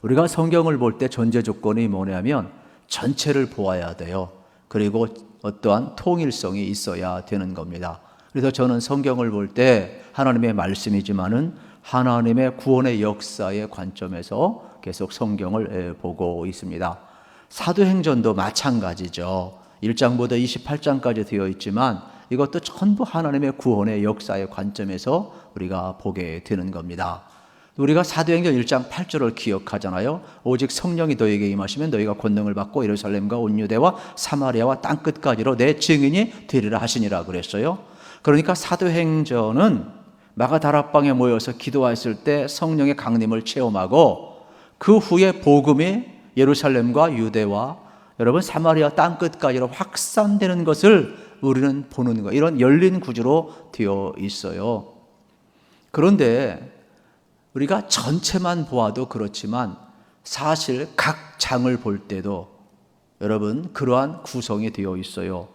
우리가 성경을 볼 때 전제 조건이 뭐냐면 전체를 보아야 돼요. 그리고 어떠한 통일성이 있어야 되는 겁니다. 그래서 저는 성경을 볼 때 하나님의 말씀이지만은 하나님의 구원의 역사의 관점에서 계속 성경을 보고 있습니다. 사도행전도 마찬가지죠. 1장부터 28장까지 되어 있지만 이것도 전부 하나님의 구원의 역사의 관점에서 우리가 보게 되는 겁니다. 우리가 사도행전 1장 8절을 기억하잖아요. 오직 성령이 너희에게 임하시면 너희가 권능을 받고 예루살렘과 온 유대와 사마리아와 땅끝까지로 내 증인이 되리라 하시니라 그랬어요. 그러니까 사도행전은 마가다락방에 모여서 기도했을 때 성령의 강림을 체험하고 그 후에 복음이 예루살렘과 유대와 여러분 사마리아 땅끝까지로 확산되는 것을 우리는 보는 거, 이런 열린 구조로 되어 있어요. 그런데 우리가 전체만 보아도 그렇지만 사실 각 장을 볼 때도 여러분 그러한 구성이 되어 있어요.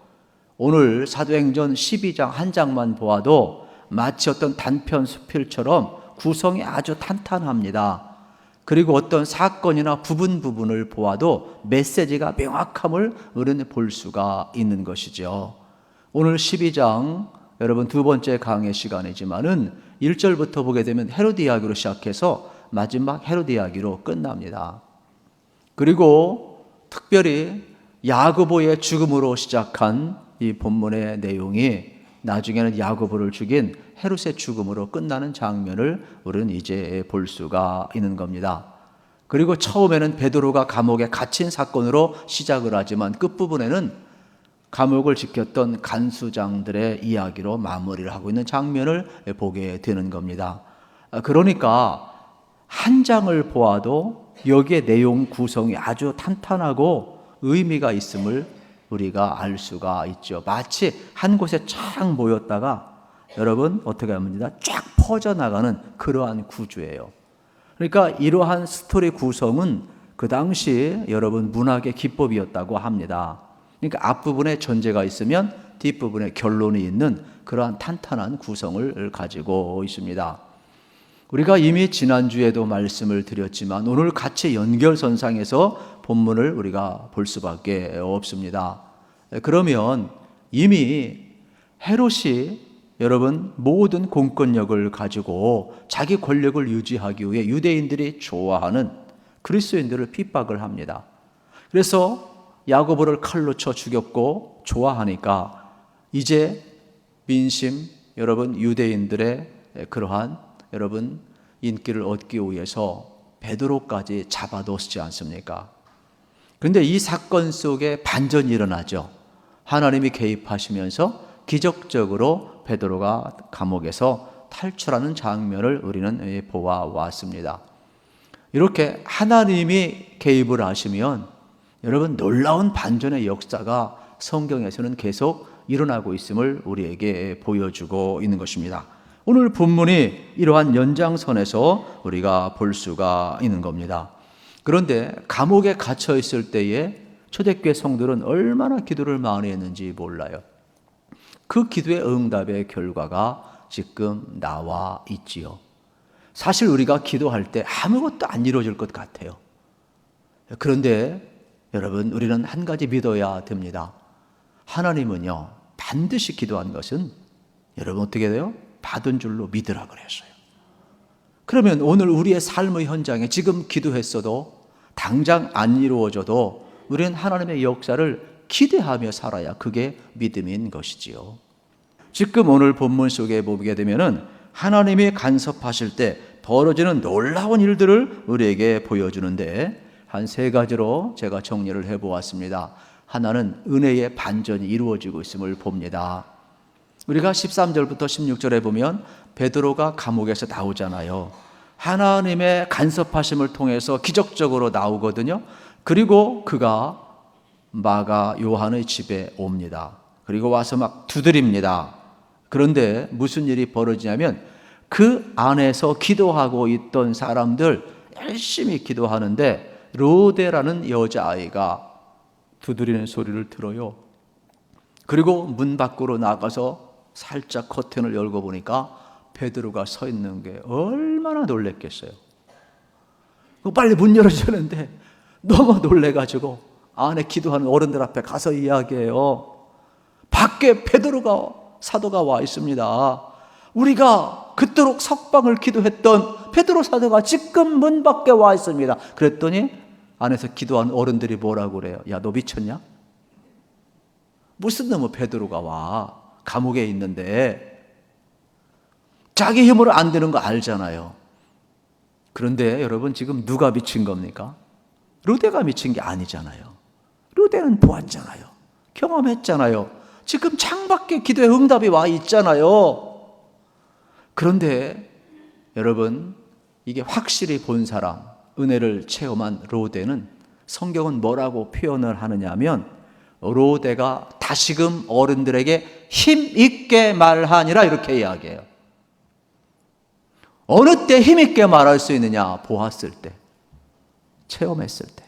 오늘 사도행전 12장 한 장만 보아도 마치 어떤 단편 수필처럼 구성이 아주 탄탄합니다. 그리고 어떤 사건이나 부분을 보아도 메시지가 명확함을 우리는 볼 수가 있는 것이죠. 오늘 12장 여러분 두 번째 강의 시간이지만은 1절부터 보게 되면 헤로디 이야기로 시작해서 마지막 헤로디 이야기로 끝납니다. 그리고 특별히 야고보의 죽음으로 시작한 이 본문의 내용이 나중에는 야고보를 죽인 헤롯의 죽음으로 끝나는 장면을 우리는 이제 볼 수가 있는 겁니다. 그리고 처음에는 베드로가 감옥에 갇힌 사건으로 시작을 하지만 끝부분에는 감옥을 지켰던 간수장들의 이야기로 마무리를 하고 있는 장면을 보게 되는 겁니다. 그러니까 한 장을 보아도 여기에 내용 구성이 아주 탄탄하고 의미가 있음을 우리가 알 수가 있죠. 마치 한 곳에 쫙 모였다가 여러분 어떻게 합니다? 쫙 퍼져나가는 그러한 구조예요. 그러니까 이러한 스토리 구성은 그 당시 여러분 문학의 기법이었다고 합니다. 그러니까 앞부분에 전제가 있으면 뒷부분에 결론이 있는 그러한 탄탄한 구성을 가지고 있습니다. 우리가 이미 지난주에도 말씀을 드렸지만 오늘 같이 연결선상에서 본문을 우리가 볼 수밖에 없습니다. 그러면 이미 헤롯이 여러분 모든 공권력을 가지고 자기 권력을 유지하기 위해 유대인들이 좋아하는 그리스도인들을 핍박을 합니다. 그래서 야고보를 칼로 쳐 죽였고 좋아하니까 이제 민심 여러분 유대인들의 그러한 여러분 인기를 얻기 위해서 베드로까지 잡아뒀지 않습니까? 그런데 이 사건 속에 반전이 일어나죠. 하나님이 개입하시면서 기적적으로 베드로가 감옥에서 탈출하는 장면을 우리는 보아왔습니다. 이렇게 하나님이 개입을 하시면 여러분 놀라운 반전의 역사가 성경에서는 계속 일어나고 있음을 우리에게 보여주고 있는 것입니다. 오늘 본문이 이러한 연장선에서 우리가 볼 수가 있는 겁니다. 그런데 감옥에 갇혀 있을 때에 초대교회 성도들은 얼마나 기도를 많이 했는지 몰라요. 그 기도의 응답의 결과가 지금 나와 있지요. 사실 우리가 기도할 때 아무것도 안 이루어질 것 같아요. 그런데 여러분 우리는 한 가지 믿어야 됩니다. 하나님은요 반드시 기도한 것은 여러분 어떻게 돼요? 받은 줄로 믿으라 그랬어요. 그러면 오늘 우리의 삶의 현장에 지금 기도했어도 당장 안 이루어져도 우리는 하나님의 역사를 기대하며 살아야 그게 믿음인 것이지요. 지금 오늘 본문 속에 보게 되면은 하나님이 간섭하실 때 벌어지는 놀라운 일들을 우리에게 보여주는데 한 세 가지로 제가 정리를 해보았습니다. 하나는 은혜의 반전이 이루어지고 있음을 봅니다. 우리가 13절부터 16절에 보면 베드로가 감옥에서 나오잖아요. 하나님의 간섭하심을 통해서 기적적으로 나오거든요. 그리고 그가 마가 요한의 집에 옵니다. 그리고 와서 막 두드립니다. 그런데 무슨 일이 벌어지냐면 그 안에서 기도하고 있던 사람들 열심히 기도하는데 로데라는 여자아이가 두드리는 소리를 들어요. 그리고 문 밖으로 나가서 살짝 커튼을 열고 보니까 베드로가 서 있는 게 얼마나 놀랬겠어요. 빨리 문 열어주는데 너무 놀래가지고 안에 기도하는 어른들 앞에 가서 이야기해요. 밖에 사도가 와 있습니다. 우리가 그토록 석방을 기도했던 베드로 사도가 지금 문 밖에 와 있습니다. 그랬더니 안에서 기도하는 어른들이 뭐라고 그래요? 야, 너 미쳤냐? 무슨 놈의 베드로가 와? 감옥에 있는데. 자기 힘으로 안 되는 거 알잖아요. 그런데 여러분, 지금 누가 미친 겁니까? 루데가 미친 게 아니잖아요. 루데는 보았잖아요. 경험했잖아요. 지금 창밖에 기도의 응답이 와 있잖아요. 그런데 여러분, 이게 확실히 본 사람, 은혜를 체험한 로데는 성경은 뭐라고 표현을 하느냐 하면, 로데가 다시금 어른들에게 힘있게 말하니라 이렇게 이야기해요. 어느 때 힘있게 말할 수 있느냐? 보았을 때, 체험했을 때.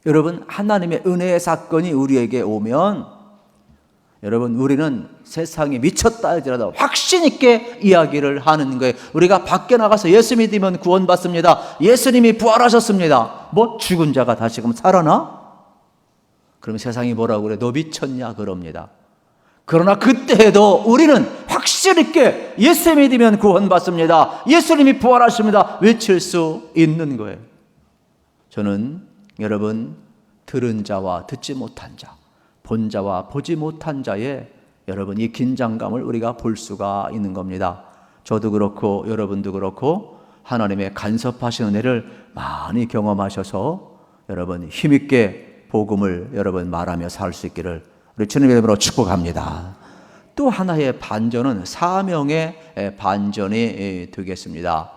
여러분, 하나님의 은혜의 사건이 우리에게 오면 여러분, 우리는 세상이 미쳤다 할지라도 확신 있게 이야기를 하는 거예요. 우리가 밖에 나가서 예수 믿으면 구원받습니다. 예수님이 부활하셨습니다. 뭐 죽은 자가 다시금 살아나? 그럼 세상이 뭐라고 그래? 너 미쳤냐? 그럽니다. 그러나 그때에도 우리는 확실 있게 예수 믿으면 구원받습니다. 예수님이 부활하십니다. 외칠 수 있는 거예요. 저는 여러분, 들은 자와 듣지 못한 자, 본 자와 보지 못한 자의 여러분, 이 긴장감을 우리가 볼 수가 있는 겁니다. 저도 그렇고 여러분도 그렇고 하나님의 간섭하시는 은혜를 많이 경험하셔서 여러분, 힘있게 복음을 여러분 말하며 살 수 있기를 우리 주님의 이름으로 축복합니다. 또 하나의 반전은 사명의 반전이 되겠습니다.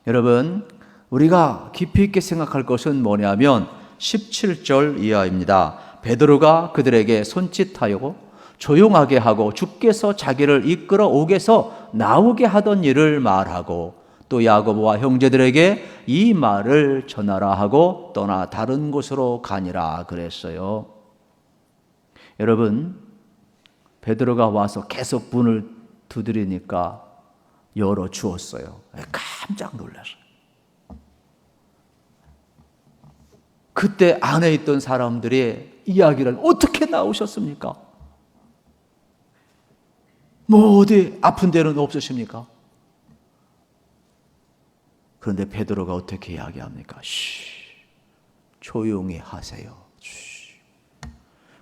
여러분, 우리가 깊이 있게 생각할 것은 뭐냐면 17절 이하입니다. 베드로가 그들에게 손짓하여 조용하게 하고 주께서 자기를 이끌어 옥에서 나오게 하던 일을 말하고, 또 야고보와 형제들에게 이 말을 전하라 하고 떠나 다른 곳으로 가니라 그랬어요. 여러분, 베드로가 와서 계속 문을 두드리니까 열어주었어요. 깜짝 놀랐어요. 그때 안에 있던 사람들이 이야기를, 어떻게 나오셨습니까? 뭐 어디 아픈 데는 없으십니까? 그런데 베드로가 어떻게 이야기합니까? 조용히 하세요.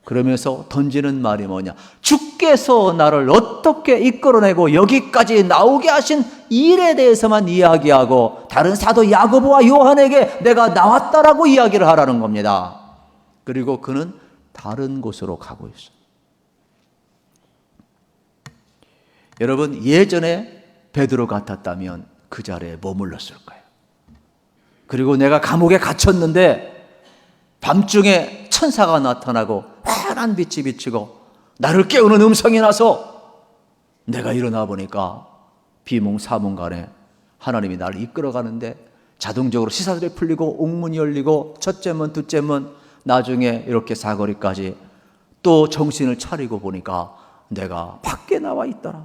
그러면서 던지는 말이 뭐냐? 주께서 나를 어떻게 이끌어내고 여기까지 나오게 하신 일에 대해서만 이야기하고, 다른 사도 야고보와 요한에게 내가 나왔다라고 이야기를 하라는 겁니다. 그리고 그는 다른 곳으로 가고 있어요. 여러분, 예전에 베드로 같았다면 그 자리에 머물렀을 거예요. 그리고 내가 감옥에 갇혔는데 밤중에 천사가 나타나고 환한 빛이 비치고 나를 깨우는 음성이 나서 내가 일어나 보니까 비몽사몽간에 하나님이 나를 이끌어가는데 자동적으로 시사들이 풀리고 옥문이 열리고 첫째 문, 둘째 문, 나중에 이렇게 사거리까지, 또 정신을 차리고 보니까 내가 밖에 나와 있더라.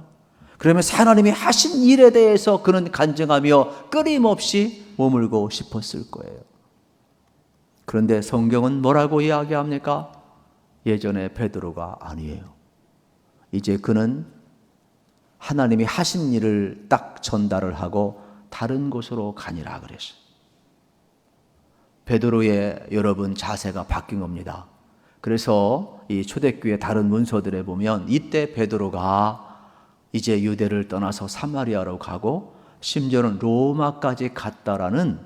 그러면서 하나님이 하신 일에 대해서 그는 간증하며 끊임없이 머물고 싶었을 거예요. 그런데 성경은 뭐라고 이야기합니까? 예전에 베드로가 아니에요. 이제 그는 하나님이 하신 일을 딱 전달을 하고 다른 곳으로 가니라 그랬어요. 베드로의 여러분 자세가 바뀐 겁니다. 그래서 이 초대교회 다른 문서들에 보면 이때 베드로가 이제 유대를 떠나서 사마리아로 가고 심지어는 로마까지 갔다라는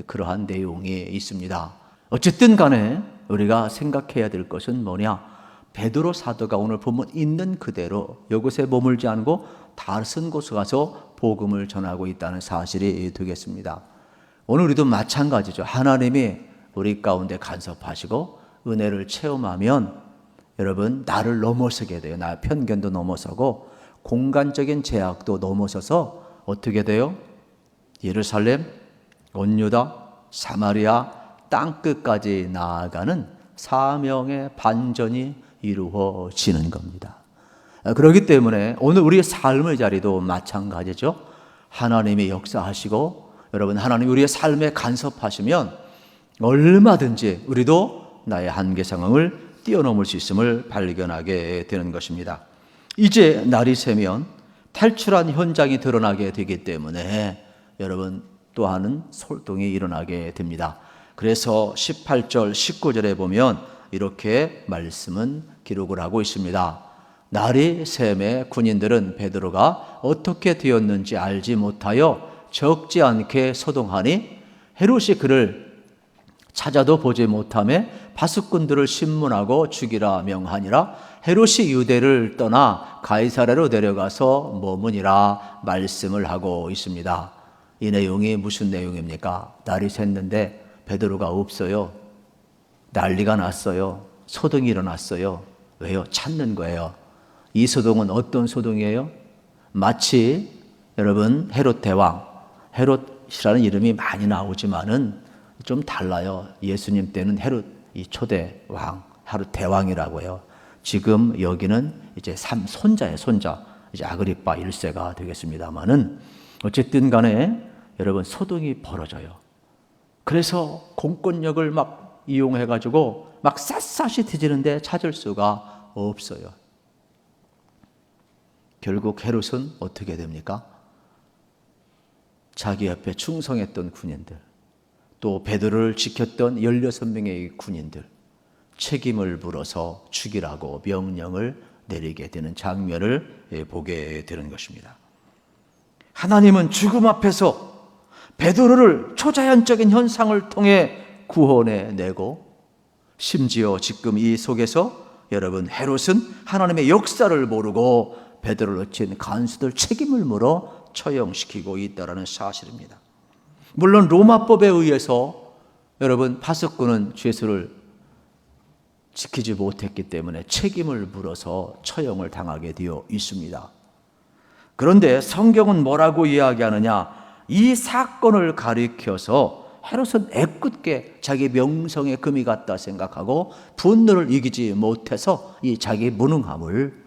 그러한 내용이 있습니다. 어쨌든 간에 우리가 생각해야 될 것은 뭐냐? 베드로 사도가 오늘 보면 있는 그대로 이곳에 머물지 않고 다른 곳에 가서 복음을 전하고 있다는 사실이 되겠습니다. 오늘 우리도 마찬가지죠. 하나님이 우리 가운데 간섭하시고 은혜를 체험하면 여러분, 나를 넘어서게 돼요. 나의 편견도 넘어서고 공간적인 제약도 넘어서서 어떻게 돼요? 예루살렘, 온 유다, 사마리아 땅끝까지 나아가는 사명의 반전이 이루어지는 겁니다. 그렇기 때문에 오늘 우리의 삶의 자리도 마찬가지죠. 하나님이 역사하시고 여러분, 하나님 우리의 삶에 간섭하시면 얼마든지 우리도 나의 한계 상황을 뛰어넘을 수 있음을 발견하게 되는 것입니다. 이제 날이 새면 탈출한 현장이 드러나게 되기 때문에 여러분 또한은 소동이 일어나게 됩니다. 그래서 18절, 19절에 보면 이렇게 말씀은 기록을 하고 있습니다. 날이 샘에 군인들은 베드로가 어떻게 되었는지 알지 못하여 적지 않게 소동하니 헤롯이 그를 찾아도 보지 못하며 파수꾼들을 신문하고 죽이라 명하니라. 헤롯이 유대를 떠나 가이사랴로 내려가서 머무니라 말씀을 하고 있습니다. 이 내용이 무슨 내용입니까? 날이 샜는데 베드로가 없어요. 난리가 났어요. 소동이 일어났어요. 왜요? 찾는 거예요. 이 소동은 어떤 소동이에요? 마치 여러분 헤롯 대왕, 헤롯이라는 이름이 많이 나오지만은 좀 달라요. 예수님 때는 헤롯 이 초대 왕, 헤롯 대왕이라고 해요. 지금 여기는 이제 손자예요. 손자. 이제 아그리파 1세가 되겠습니다만은 어쨌든 간에 여러분 소동이 벌어져요. 그래서 공권력을 막 이용해 가지고 막 샅샅이 뒤지는데 찾을 수가 없어요. 결국 헤롯은 어떻게 됩니까? 자기 옆에 충성했던 군인들, 또 베드로를 지켰던 16명의 군인들 책임을 물어서 죽이라고 명령을 내리게 되는 장면을 보게 되는 것입니다. 하나님은 죽음 앞에서 베드로를 초자연적인 현상을 통해 구원해내고 심지어 지금 이 속에서 여러분 헤롯은 하나님의 역사를 모르고 베드로를 놓친 간수들 책임을 물어 처형시키고 있다는 사실입니다. 물론 로마법에 의해서 여러분 파수꾼은 죄수를 지키지 못했기 때문에 책임을 물어서 처형을 당하게 되어 있습니다. 그런데 성경은 뭐라고 이야기하느냐? 이 사건을 가리켜서 헤롯은 애꿎게 자기 명성에 금이 갔다 생각하고 분노를 이기지 못해서 이 자기 무능함을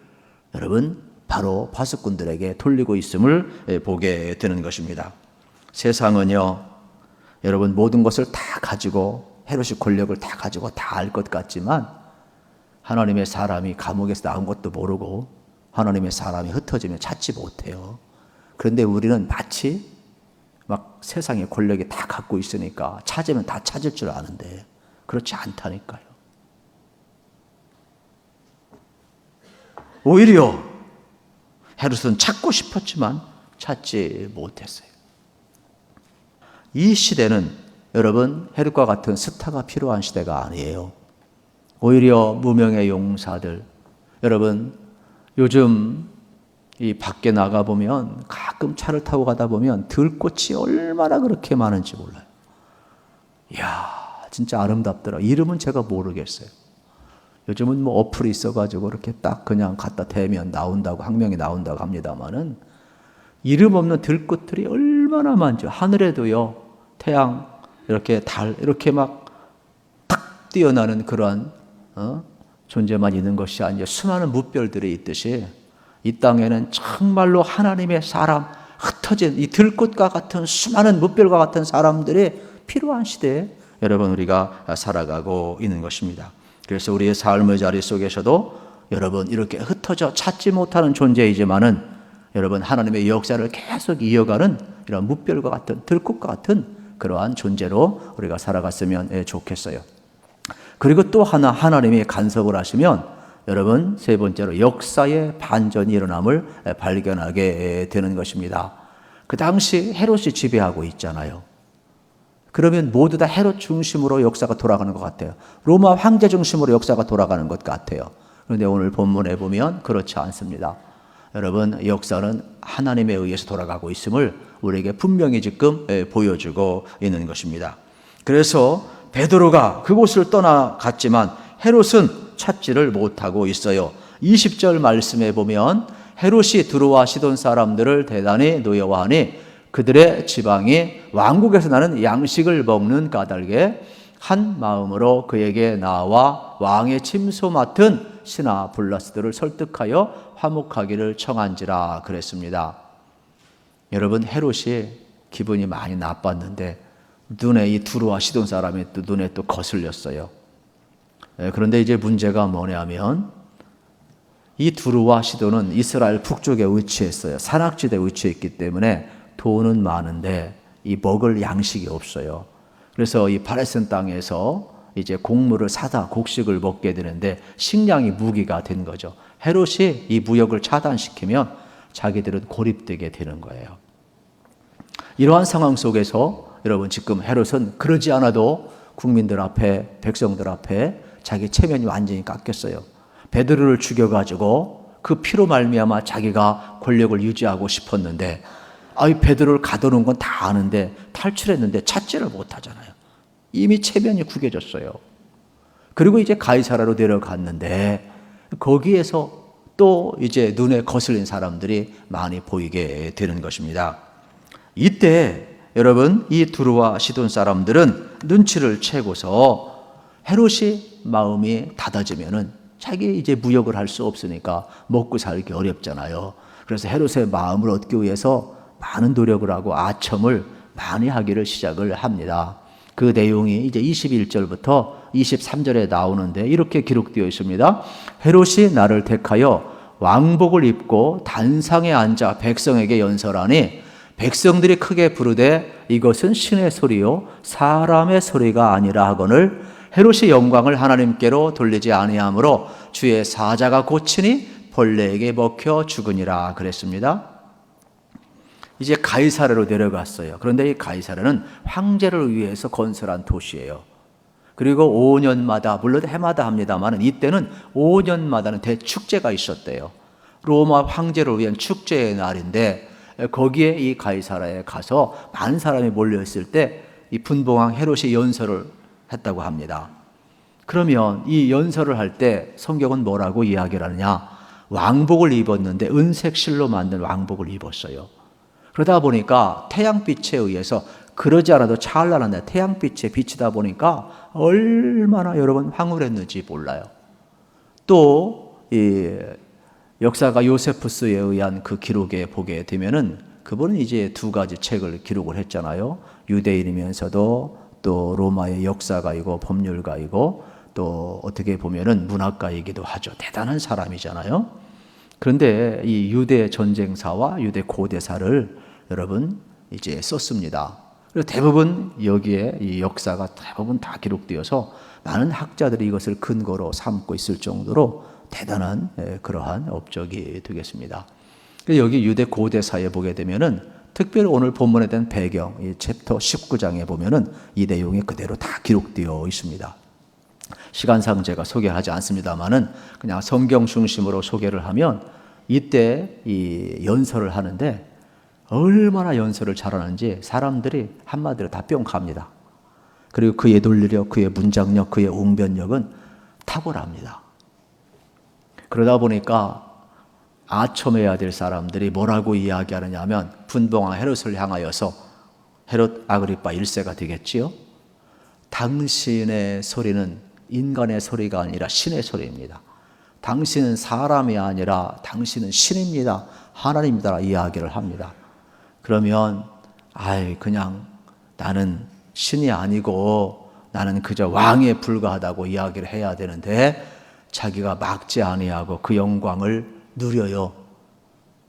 여러분 바로 파수꾼들에게 돌리고 있음을 보게 되는 것입니다. 세상은요, 여러분 모든 것을 다 가지고 헤롯이 권력을 다 가지고 다 알 것 같지만 하나님의 사람이 감옥에서 나온 것도 모르고 하나님의 사람이 흩어지면 찾지 못해요. 그런데 우리는 마치 막 세상의 권력이 다 갖고 있으니까 찾으면 다 찾을 줄 아는데 그렇지 않다니까요. 오히려 헤롯은 찾고 싶었지만 찾지 못했어요. 이 시대는 여러분 헤롯과 같은 스타가 필요한 시대가 아니에요. 오히려 무명의 용사들, 여러분 요즘 이 밖에 나가 보면 가끔 차를 타고 가다 보면 들꽃이 얼마나 그렇게 많은지 몰라요. 이야, 진짜 아름답더라. 이름은 제가 모르겠어요. 요즘은 뭐 어플이 있어가지고 이렇게 딱 그냥 갖다 대면 나온다고, 학명이 나온다고 합니다만은 이름 없는 들꽃들이 얼마나 많죠. 하늘에도요, 태양, 이렇게 달, 이렇게 막 탁 뛰어나는 그러한 존재만 있는 것이 아니라 수많은 무별들이 있듯이 이 땅에는 정말로 하나님의 사람, 흩어진 이 들꽃과 같은 수많은 무별과 같은 사람들이 필요한 시대에 여러분 우리가 살아가고 있는 것입니다. 그래서 우리의 삶의 자리 속에서도 여러분 이렇게 흩어져 찾지 못하는 존재이지만은 여러분 하나님의 역사를 계속 이어가는 이런 무별과 같은 들꽃과 같은 그러한 존재로 우리가 살아갔으면 좋겠어요. 그리고 또 하나님이 간섭을 하시면 여러분 세 번째로 역사의 반전이 일어남을 발견하게 되는 것입니다. 그 당시 헤롯이 지배하고 있잖아요. 그러면 모두 다 헤롯 중심으로 역사가 돌아가는 것 같아요. 로마 황제 중심으로 역사가 돌아가는 것 같아요. 그런데 오늘 본문에 보면 그렇지 않습니다. 여러분 역사는 하나님에 의해서 돌아가고 있음을 우리에게 분명히 지금 보여주고 있는 것입니다. 그래서 베드로가 그곳을 떠나갔지만 헤롯은 찾지를 못하고 있어요. 20절 말씀에 보면 헤롯이 두로와 시돈 사람들을 대단히 노여워하니 그들의 지방이 왕국에서 나는 양식을 먹는 까닭에 한 마음으로 그에게 나와 왕의 침소 맡은 신하 블라스들을 설득하여 화목하기를 청한지라 그랬습니다. 여러분 헤롯이 기분이 많이 나빴는데 눈에 이 두루와 시돈 사람이 또 눈에 또 거슬렸어요. 그런데 이제 문제가 뭐냐면 이 두루와 시돈은 이스라엘 북쪽에 위치했어요. 산악지대에 위치했기 때문에 돈은 많은데 이 먹을 양식이 없어요. 그래서 이 팔레스틴 땅에서 이제 곡물을 사다 곡식을 먹게 되는데 식량이 무기가 된 거죠. 헤롯이 이 무역을 차단시키면 자기들은 고립되게 되는 거예요. 이러한 상황 속에서 여러분 지금 헤롯은 그러지 않아도 국민들 앞에 백성들 앞에 자기 체면이 완전히 깎였어요. 베드로를 죽여가지고 그 피로 말미암아 자기가 권력을 유지하고 싶었는데 베드로를 가둬놓은 건 다 아는데 탈출했는데 찾지를 못하잖아요. 이미 체면이 구겨졌어요. 그리고 이제 가이사라로 내려갔는데 거기에서 또 이제 눈에 거슬린 사람들이 많이 보이게 되는 것입니다. 이때 여러분 이 두루와 시돈 사람들은 눈치를 채고서 헤롯이 마음이 닫아지면은 자기 이제 무역을 할 수 없으니까 먹고 살기 어렵잖아요. 그래서 헤롯의 마음을 얻기 위해서 많은 노력을 하고 아첨을 많이 하기를 시작을 합니다. 그 내용이 이제 21절부터 23절에 나오는데 이렇게 기록되어 있습니다. 헤롯이 나를 택하여 왕복을 입고 단상에 앉아 백성에게 연설하니 백성들이 크게 부르되 이것은 신의 소리요 사람의 소리가 아니라 하거늘 헤롯이 영광을 하나님께로 돌리지 아니하므로 주의 사자가 고치니 벌레에게 먹혀 죽으니라 그랬습니다. 이제 가이사랴로 내려갔어요. 그런데 이 가이사랴는 황제를 위해서 건설한 도시예요. 그리고 5년마다 물론 해마다 합니다만 이때는 5년마다는 대축제가 있었대요. 로마 황제를 위한 축제의 날인데 거기에 이 가이사랴에 가서 많은 사람이 몰려있을 때 이 분봉왕 헤롯이 연설을 했다고 합니다. 그러면 이 연설을 할 때 성경은 뭐라고 이야기를 하느냐? 왕복을 입었는데 은색 실로 만든 왕복을 입었어요. 그러다 보니까 태양빛에 의해서 그러지 않아도 찬란한데 태양빛에 비치다 보니까 얼마나 여러분 황홀했는지 몰라요. 또 이 역사가 요세푸스에 의한 그 기록에 보게 되면은 그분은 이제 두 가지 책을 기록을 했잖아요. 유대인이면서도 또 로마의 역사가이고 법률가이고 또 어떻게 보면은 문학가이기도 하죠. 대단한 사람이잖아요. 그런데 이 유대 전쟁사와 유대 고대사를 여러분 이제 썼습니다. 그리고 대부분 여기에 이 역사가 대부분 다 기록되어서 많은 학자들이 이것을 근거로 삼고 있을 정도로 대단한 그러한 업적이 되겠습니다. 여기 유대 고대사에 보게 되면은 특별히 오늘 본문에 대한 배경, 이 챕터 19장에 보면은 이 내용이 그대로 다 기록되어 있습니다. 시간상 제가 소개하지 않습니다만은 그냥 성경 중심으로 소개를 하면 이때 이 연설을 하는데 얼마나 연설을 잘하는지 사람들이 한마디로 다 뿅 갑니다. 그리고 그의 논리력, 그의 문장력, 그의 웅변력은 탁월합니다. 그러다 보니까 아첨해야 될 사람들이 뭐라고 이야기하느냐 하면 분봉왕 헤롯을 향하여서 헤롯 아그리파 1세가 되겠지요. 당신의 소리는 인간의 소리가 아니라 신의 소리입니다. 당신은 사람이 아니라 당신은 신입니다. 하나님이다 이야기를 합니다. 그러면 그냥 나는 신이 아니고 나는 그저 왕에 불과하다고 이야기를 해야 되는데 자기가 막지 아니하고 그 영광을 누려요.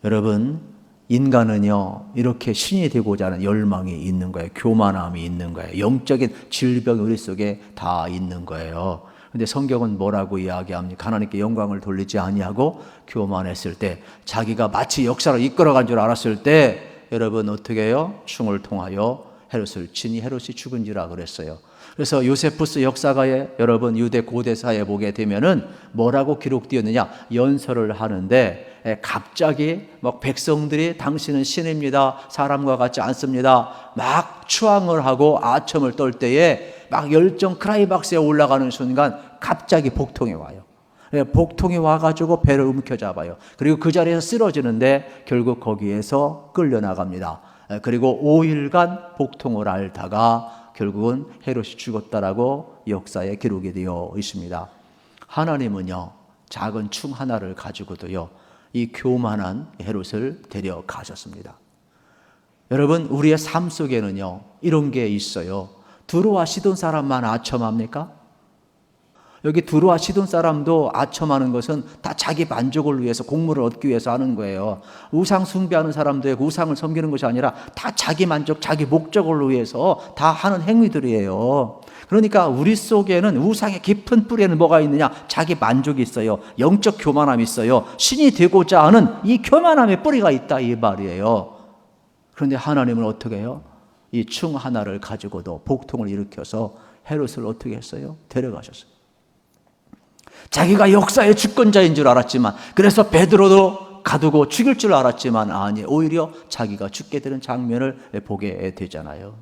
여러분 인간은요 이렇게 신이 되고자 하는 열망이 있는 거예요. 교만함이 있는 거예요. 영적인 질병이 우리 속에 다 있는 거예요. 근데 성경은 뭐라고 이야기합니까? 하나님께 영광을 돌리지 아니하고 교만했을 때 자기가 마치 역사를 이끌어간 줄 알았을 때 여러분 어떻게 해요? 충을 통하여 헤롯을 치니 헤롯이 죽은지라 그랬어요. 그래서 요세푸스 역사가에 여러분 유대 고대사에 보게 되면은 뭐라고 기록되었느냐? 연설을 하는데 갑자기 막 백성들이 당신은 신입니다. 사람과 같지 않습니다. 막 추앙을 하고 아첨을 떨 때에 막 열정 크라이박스에 올라가는 순간 갑자기 복통이 와요. 복통이 와가지고 배를 움켜잡아요. 그리고 그 자리에서 쓰러지는데 결국 거기에서 끌려나갑니다. 그리고 5일간 복통을 앓다가 결국은 헤롯이 죽었다라고 역사에 기록이 되어 있습니다. 하나님은요 작은 충 하나를 가지고도요 이 교만한 헤롯을 데려가셨습니다. 여러분, 우리의 삶 속에는요, 이런 게 있어요. 두로와 시돈 사람만 아첨합니까? 여기 두로와 시돈 사람도 아첨하는 것은 다 자기 만족을 위해서, 공물을 얻기 위해서 하는 거예요. 우상 숭배하는 사람도 우상을 섬기는 것이 아니라 다 자기 만족, 자기 목적을 위해서 다 하는 행위들이에요. 그러니까 우리 속에는, 우상의 깊은 뿌리에는 뭐가 있느냐? 자기 만족이 있어요. 영적 교만함이 있어요. 신이 되고자 하는 이 교만함의 뿌리가 있다, 이 말이에요. 그런데 하나님은 어떻게 해요? 이 충 하나를 가지고도 복통을 일으켜서 헤롯을 어떻게 했어요? 데려가셨어요. 자기가 역사의 주권자인 줄 알았지만, 그래서 베드로도 가두고 죽일 줄 알았지만, 아니, 오히려 자기가 죽게 되는 장면을 보게 되잖아요.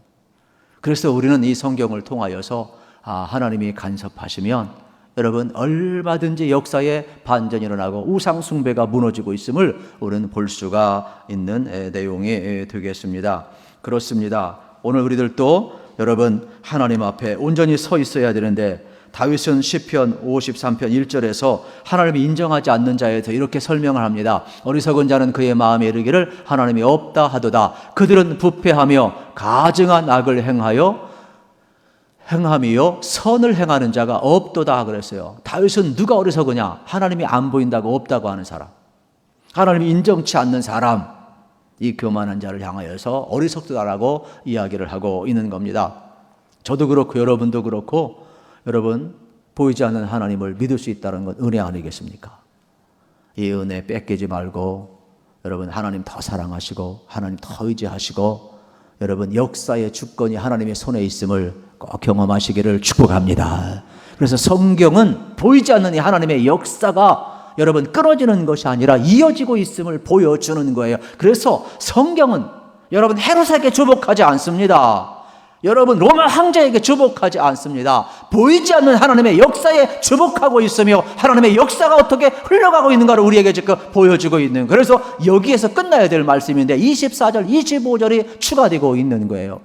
그래서 우리는 이 성경을 통하여서 하나님이 간섭하시면 여러분, 얼마든지 역사에 반전이 일어나고 우상 숭배가 무너지고 있음을 우리는 볼 수가 있는 내용이 되겠습니다. 그렇습니다. 오늘 우리들도 여러분, 하나님 앞에 온전히 서 있어야 되는데, 다윗은 시편 53편 1절에서 하나님이 인정하지 않는 자에 대해서 이렇게 설명을 합니다. 어리석은 자는 그의 마음에 이르기를 하나님이 없다 하도다. 그들은 부패하며 가증한 악을 행함이요 선을 행하는 자가 없도다 그랬어요. 다윗은 누가 어리석으냐? 하나님이 안 보인다고 없다고 하는 사람, 하나님이 인정치 않는 사람, 이 교만한 자를 향하여서 어리석다라고 이야기를 하고 있는 겁니다. 저도 그렇고 여러분도 그렇고, 여러분, 보이지 않는 하나님을 믿을 수 있다는 건 은혜 아니겠습니까? 이 은혜 뺏기지 말고, 여러분, 하나님 더 사랑하시고 하나님 더 의지하시고, 여러분, 역사의 주권이 하나님의 손에 있음을 꼭 경험하시기를 축복합니다. 그래서 성경은 보이지 않는 이 하나님의 역사가 여러분 끊어지는 것이 아니라 이어지고 있음을 보여주는 거예요. 그래서 성경은 여러분 헤롯에게 주목하지 않습니다. 여러분 로마 황제에게 주목하지 않습니다. 보이지 않는 하나님의 역사에 주목하고 있으며 하나님의 역사가 어떻게 흘러가고 있는가를 우리에게 지금 보여주고 있는, 그래서 여기에서 끝나야 될 말씀인데 24절 25절이 추가되고 있는 거예요.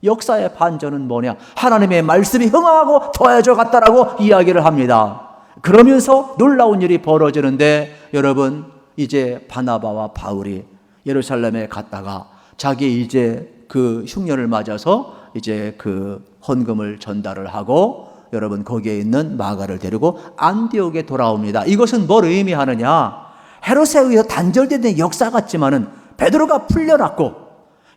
역사의 반전은 뭐냐? 하나님의 말씀이 흥하고 더해져 갔다라고 이야기를 합니다. 그러면서 놀라운 일이 벌어지는데, 여러분, 이제 바나바와 바울이 예루살렘에 갔다가 자기 이제 그 흉년을 맞아서 이제 그 헌금을 전달을 하고, 여러분, 거기에 있는 마가를 데리고 안디옥에 돌아옵니다. 이것은 뭘 의미하느냐? 헤롯에 의해 단절된 역사 같지만은 베드로가 풀려났고,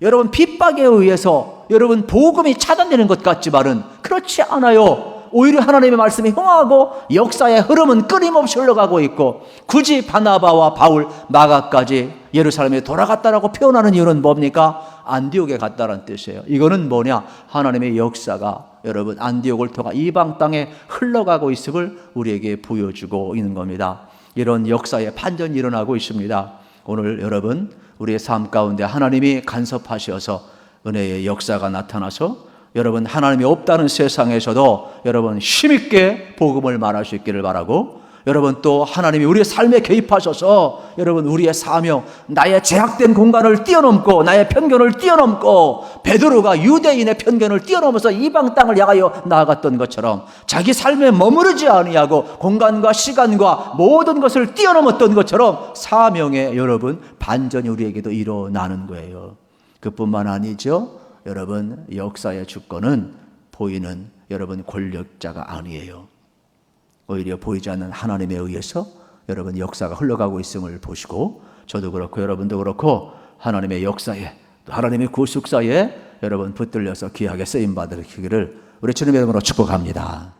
여러분 핍박에 의해서 여러분 복음이 차단되는 것 같지만은 그렇지 않아요. 오히려 하나님의 말씀이 흥하고 역사의 흐름은 끊임없이 흘러가고 있고, 굳이 바나바와 바울, 마가까지 예루살렘에 돌아갔다라고 표현하는 이유는 뭡니까? 안디옥에 갔다는 뜻이에요. 이거는 뭐냐? 하나님의 역사가 여러분 안디옥을 통해 이방 땅에 흘러가고 있음을 우리에게 보여주고 있는 겁니다. 이런 역사의 반전이 일어나고 있습니다. 오늘 여러분, 우리의 삶 가운데 하나님이 간섭하셔서 은혜의 역사가 나타나서 여러분 하나님이 없다는 세상에서도 여러분 힘있게 복음을 말할 수 있기를 바라고, 여러분 또 하나님이 우리의 삶에 개입하셔서 여러분 우리의 사명, 나의 제약된 공간을 뛰어넘고 나의 편견을 뛰어넘고, 베드로가 유대인의 편견을 뛰어넘어서 이방 땅을 향하여 나아갔던 것처럼 자기 삶에 머무르지 아니하고 공간과 시간과 모든 것을 뛰어넘었던 것처럼 사명의 여러분 반전이 우리에게도 일어나는 거예요. 그뿐만 아니죠. 여러분, 역사의 주권은 보이는 여러분 권력자가 아니에요. 오히려 보이지 않는 하나님에 의해서 여러분 역사가 흘러가고 있음을 보시고, 저도 그렇고 여러분도 그렇고 하나님의 역사에, 또 하나님의 구속사에 여러분 붙들려서 귀하게 쓰임받으시기를 우리 주님의 이름으로 축복합니다.